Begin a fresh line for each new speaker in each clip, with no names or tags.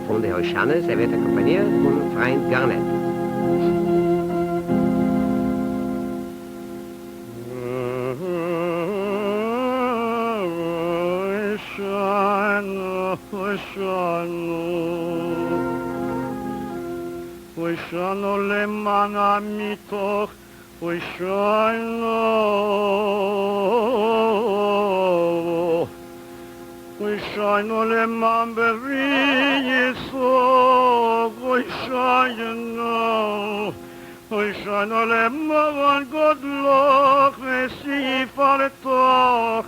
von der Heuschannes, wird akkompaniert von Freund Garnett.
Oishano lemana mitoch, Oishano leman beri Yisov, Oishano leman godloch, Mesif aletoch,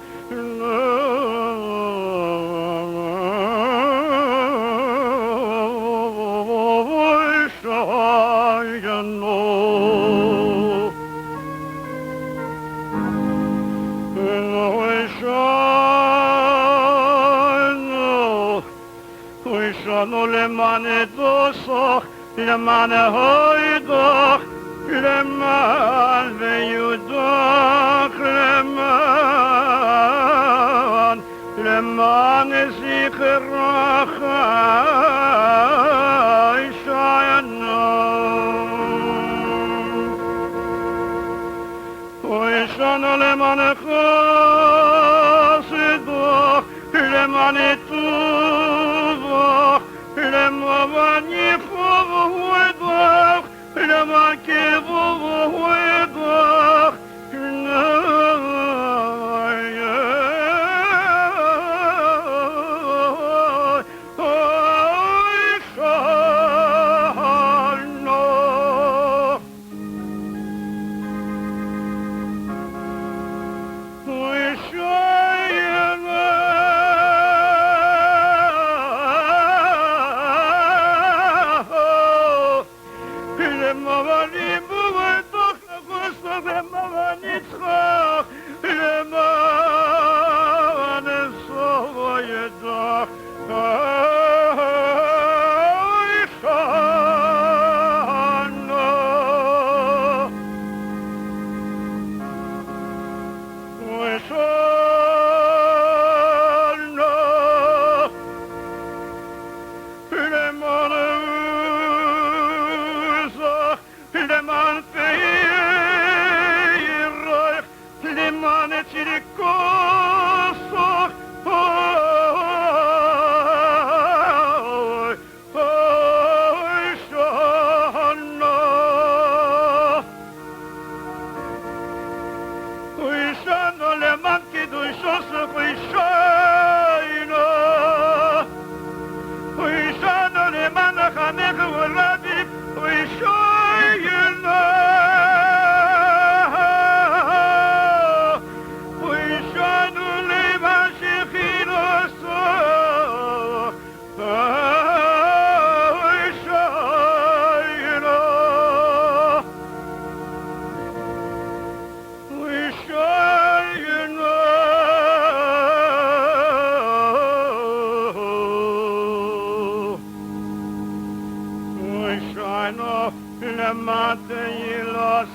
Oishano lemane dosoch, lemane hoidoch, leman veyudoch, leman zichroch, Oishano lemane chasidoch, lemane tuvoch, leman yichov huedoch, leman kevov huedoch, Lemate yilos